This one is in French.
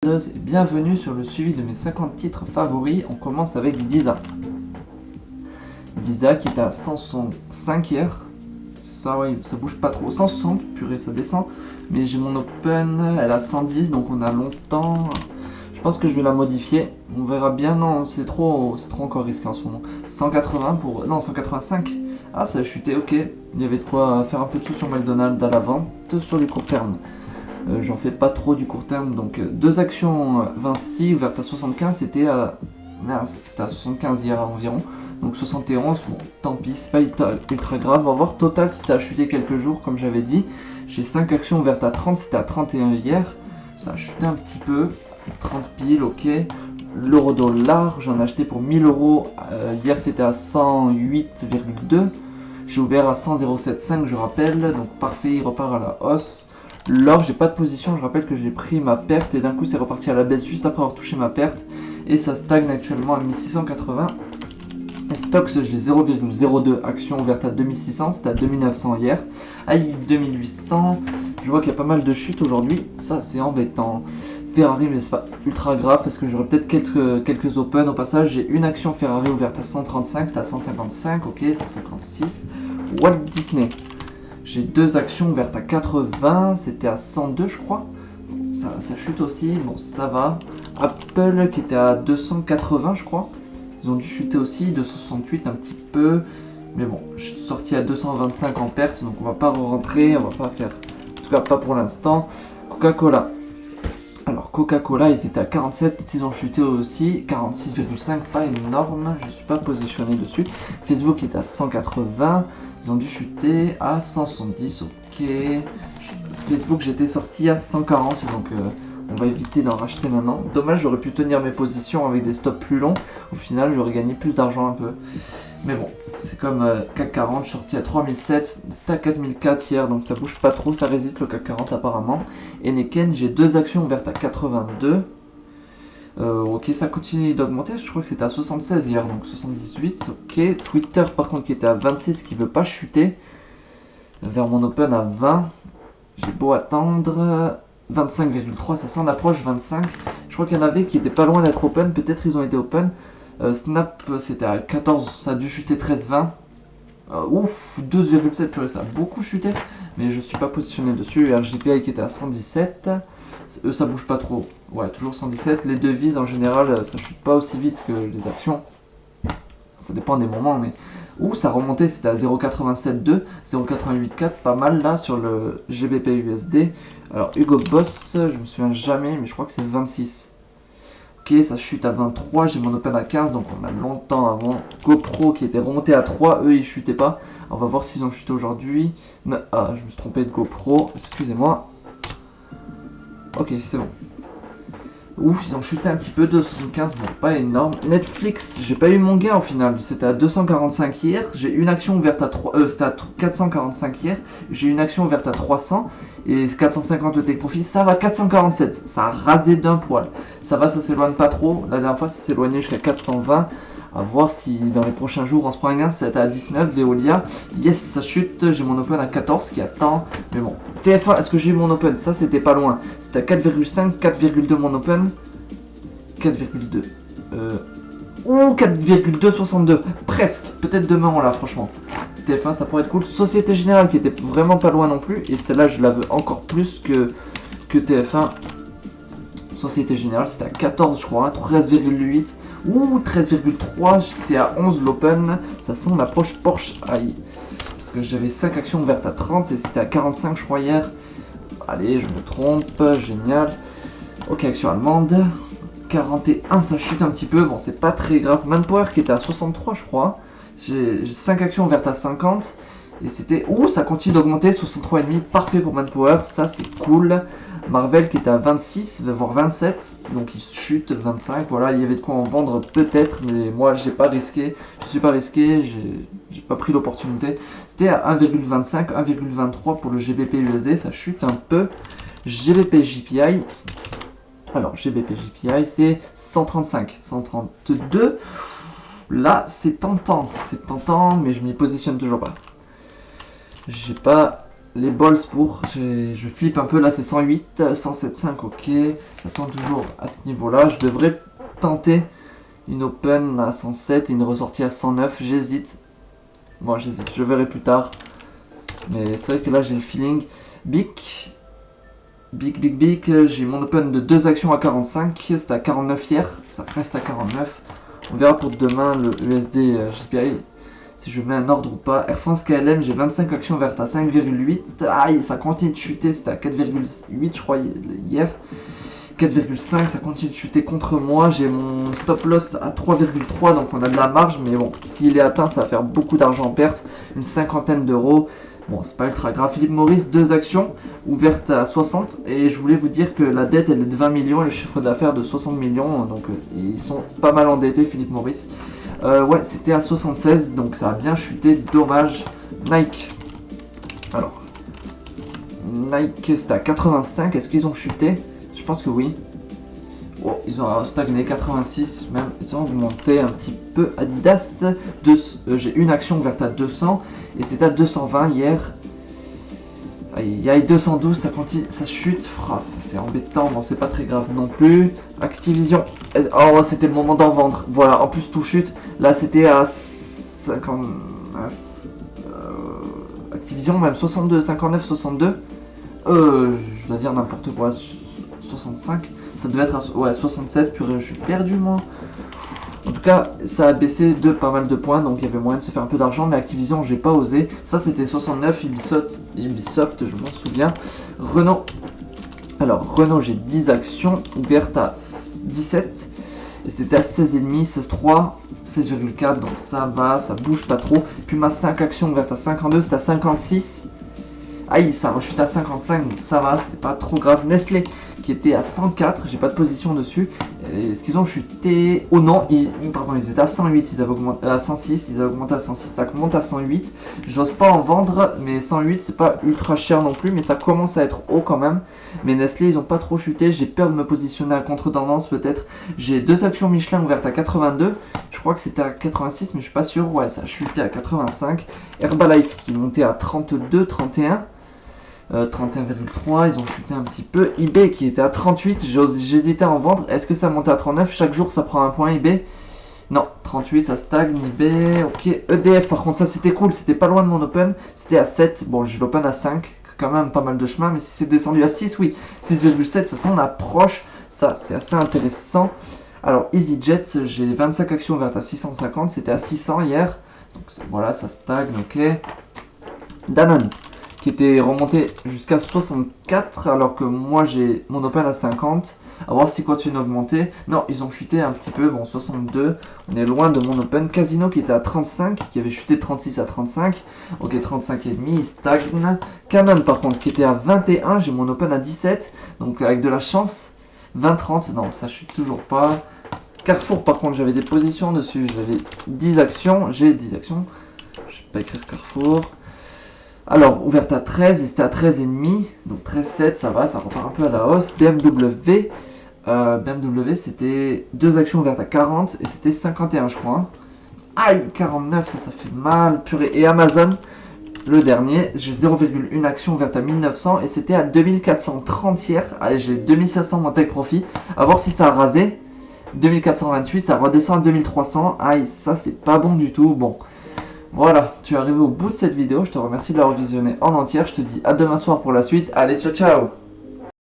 toutes et bienvenue sur le suivi de mes 50 titres favoris. On commence avec Visa. Visa qui était à 165 hier. Ça, ouais, ça bouge pas trop. 160, purée, ça descend. Mais j'ai mon open, elle a 110, donc on a longtemps. Je pense que je vais la modifier. On verra bien. Non, c'est trop encore risqué en ce moment. 180 pour. Non, 185. Ah, ça a chuté, ok. Il y avait de quoi faire un peu de sous sur McDonald's à la vente sur du court terme. J'en fais pas trop du court terme, donc deux actions Vinci ouvertes à 75, c'était à 75 hier environ, donc 71, bon tant pis, c'est pas ultra grave. On va voir total si ça a chuté quelques jours comme j'avais dit. J'ai 5 actions ouvertes à 30, c'était à 31 hier, ça a chuté un petit peu, 30 piles, ok. L'euro dollar, j'en ai acheté pour 1000 euros, hier c'était à 108,2, j'ai ouvert à 100,075 je rappelle, donc parfait, il repart à la hausse. L'or, j'ai pas de position, je rappelle que j'ai pris ma perte et d'un coup c'est reparti à la baisse juste après avoir touché ma perte et ça stagne actuellement à 1680. Et stocks, j'ai 0,02 actions ouvertes à 2600, c'était à 2900 hier. Aïe, 2800, je vois qu'il y a pas mal de chutes aujourd'hui, ça c'est embêtant. Ferrari, mais c'est pas ultra grave parce que j'aurai peut-être quelques open au passage. J'ai une action Ferrari ouverte à 135, c'était à 155, ok, 156. Walt Disney. J'ai deux actions ouvertes à 80, c'était à 102 je crois. Ça chute aussi, bon ça va. Apple qui était à 280 je crois. Ils ont dû chuter aussi, 268 un petit peu. Mais bon, je suis sorti à 225 en perte, donc on va pas rentrer, on va pas faire. En tout cas pas pour l'instant. Coca-Cola. Alors Coca-Cola ils étaient à 47, ils ont chuté aussi, 46,5, pas énorme, je suis pas positionné dessus. Facebook est à 180. Ils ont dû chuter à 170, ok. Facebook, j'étais sorti à 140, donc on va éviter d'en racheter maintenant. Dommage, j'aurais pu tenir mes positions avec des stops plus longs. Au final, j'aurais gagné plus d'argent un peu. Mais bon, c'est comme CAC 40, je suis sorti à 3007, c'était à 4004 hier, donc ça bouge pas trop, ça résiste le CAC 40 apparemment. Et Neken, j'ai deux actions ouvertes à 82. Ok, ça continue d'augmenter, je crois que c'était à 76 hier, donc 78, ok. Twitter par contre qui était à 26, qui veut pas chuter, vers mon open à 20, j'ai beau attendre, 25,3, ça s'en approche, 25, je crois qu'il y en avait qui étaient pas loin d'être open, peut-être ils ont été open. Snap c'était à 14, ça a dû chuter 13,20, ouf, 12,7, purée, ça a beaucoup chuté, mais je suis pas positionné dessus. RJPI qui était à 117, eux ça bouge pas trop, ouais toujours 117. Les devises en général ça chute pas aussi vite que les actions, ça dépend des moments, mais ça remontait, c'était à 0,87,2, 0,88,4, pas mal là sur le GBP USD. Alors Hugo Boss, je me souviens jamais, mais je crois que c'est 26. Ok, ça chute à 23, j'ai mon open à 15, donc on a longtemps avant. GoPro qui était remonté à 3, eux ils chutaient pas. On va voir s'ils ont chuté aujourd'hui. Ah, je me suis trompé de GoPro, excusez-moi. Ok, c'est bon. Ouf, ils ont chuté un petit peu, 275, bon, pas énorme. Netflix, j'ai pas eu mon gain au final, c'était à 245 hier. J'ai une action ouverte à 3, c'était à 445 hier. J'ai une action ouverte à 300 et 450 de take profit. Ça va, 447, ça a rasé d'un poil. Ça va, ça s'éloigne pas trop. La dernière fois, ça s'éloignait jusqu'à 420. À voir si dans les prochains jours on se prend un gain. C'était à 19, Veolia. Yes, ça chute, j'ai mon open à 14 qui attend. Mais bon, TF1, est-ce que j'ai eu mon open? Ça, c'était pas loin. C'était à 4,5, 4,2 mon open. 4,2. Ou 4,262. Presque. Peut-être demain on l'a, franchement. TF1, ça pourrait être cool. Société Générale qui était vraiment pas loin non plus. Et celle-là, je la veux encore plus que TF1. Société Générale, c'était à 14, je crois. Hein, 13,8. Ouh, 13,3, c'est à 11 l'open, ça sent l'approche Porsche, aïe. Parce que j'avais 5 actions ouvertes à 30 et c'était à 45 je crois hier. Allez, je me trompe, génial. Ok, action allemande, 41, ça chute un petit peu, bon c'est pas très grave. Manpower qui était à 63 je crois. J'ai 5 actions ouvertes à 50. Et c'était... Ouh, ça continue d'augmenter, 63,5, parfait pour Manpower, ça c'est cool. Marvel qui était à 26, voire 27, donc il chute 25, voilà, il y avait de quoi en vendre peut-être, mais moi j'ai pas risqué, je suis pas risqué, j'ai pas pris l'opportunité. C'était à 1,25, 1,23 pour le GBP USD, ça chute un peu. GBP JPI, alors GBP JPI c'est 135, 132, là c'est tentant, mais je m'y positionne toujours pas. J'ai pas les balls pour, je flippe un peu, là c'est 108, 107,5, ok, ça tourne toujours à ce niveau-là, je devrais tenter une open à 107 et une ressortie à 109, j'hésite, bon j'hésite, je verrai plus tard, mais c'est vrai que là j'ai le feeling, big, j'ai mon open de 2 actions à 45, c'était à 49 hier, ça reste à 49, on verra pour demain le USD JPI. Si je mets un ordre ou pas. Air France KLM, j'ai 25 actions vertes à 5,8. Aïe, ça continue de chuter. C'était à 4,8 je crois hier. 4,5, ça continue de chuter contre moi. J'ai mon stop loss à 3,3, donc on a de la marge. Mais bon, s'il est atteint, ça va faire beaucoup d'argent en perte. Une cinquantaine d'euros. Bon, c'est pas ultra grave. Philippe Maurice, 2 actions ouvertes à 60. Et je voulais vous dire que la dette, elle est de 20 millions et le chiffre d'affaires de 60 millions. Donc ils sont pas mal endettés, Philippe Maurice. Ouais, c'était à 76, donc ça a bien chuté, dommage. Nike. Alors, Nike, c'était à 85, est-ce qu'ils ont chuté? Je pense que oui. Oh, ils ont stagné, 86 même, ils ont augmenté un petit peu. Adidas, j'ai une action ouverte à 200, et c'était à 220 hier. Il y a 212, ça continue, ça chute, ça c'est embêtant, bon c'est pas très grave non plus. Activision, oh c'était le moment d'en vendre, voilà, en plus tout chute, là c'était à 59, Activision même 62, 59, 62, je dois dire n'importe quoi, 65, ça devait être à ouais, 67, purée je suis perdu moi. En tout cas, ça a baissé de pas mal de points, donc il y avait moyen de se faire un peu d'argent, mais Activision, j'ai pas osé. Ça, c'était 69, Ubisoft, je m'en souviens. Renault. Alors, Renault, j'ai 10 actions ouvertes à 17, et c'était à 16,5, 16,3, 16,4, donc ça va, ça bouge pas trop. Puis ma 5 actions ouvertes à 52, c'était à 56. Aïe, ça rechute à 55, donc ça va, c'est pas trop grave. Nestlé, qui était à 104, j'ai pas de position dessus. Est-ce qu'ils ont chuté? Oh non, pardon, ils étaient à 108, ils avaient augmenté à 106, ils avaient augmenté à 106, ça monte à 108. J'ose pas en vendre, mais 108 c'est pas ultra cher non plus, mais ça commence à être haut quand même. Mais Nestlé, ils ont pas trop chuté, j'ai peur de me positionner à contre-tendance peut-être. J'ai 2 actions Michelin ouvertes à 82, je crois que c'était à 86, mais je suis pas sûr. Ouais, ça a chuté à 85. Herbalife qui montait à 32, 31. 31,3, ils ont chuté un petit peu. eBay qui était à 38, j'hésitais à en vendre. Est-ce que ça monte à 39? Chaque jour ça prend un point eBay. Non, 38 ça stagne, eBay, ok. EDF par contre ça c'était cool, c'était pas loin de mon open, c'était à 7, bon j'ai l'open à 5, quand même pas mal de chemin, mais si c'est descendu à 6, oui, 6,7, ça s'en approche, ça c'est assez intéressant. Alors EasyJet, j'ai 25 actions ouvertes à 650, c'était à 600 hier, donc voilà ça stagne, ok. Danone qui était remonté jusqu'à 64 alors que moi j'ai mon open à 50, à voir s'ils continuent d'augmenter. Non, ils ont chuté un petit peu, bon 62, on est loin de mon open. Casino qui était à 35, qui avait chuté de 36 à 35, ok 35 et demi, il stagne. Canon par contre qui était à 21, j'ai mon open à 17, donc avec de la chance. 20-30, non ça chute toujours pas. Carrefour par contre j'avais des positions dessus, j'avais 10 actions, j'ai 10 actions, je vais pas écrire Carrefour. Alors, ouverte à 13, et c'était à 13,5, donc 13,7, ça va, ça repart un peu à la hausse. BMW, c'était 2 actions ouvertes à 40, et c'était 51, je crois. Aïe, 49, ça fait mal, purée. Et Amazon, le dernier, j'ai 0,1 action ouverte à 1900, et c'était à 2430 hier. Allez, j'ai 2500 mon take profit, à voir si ça a rasé. 2428, ça redescend à 2300, aïe, ça c'est pas bon du tout, bon. Voilà, tu es arrivé au bout de cette vidéo, je te remercie de l'avoir visionnée en entière, je te dis à demain soir pour la suite, allez ciao ciao.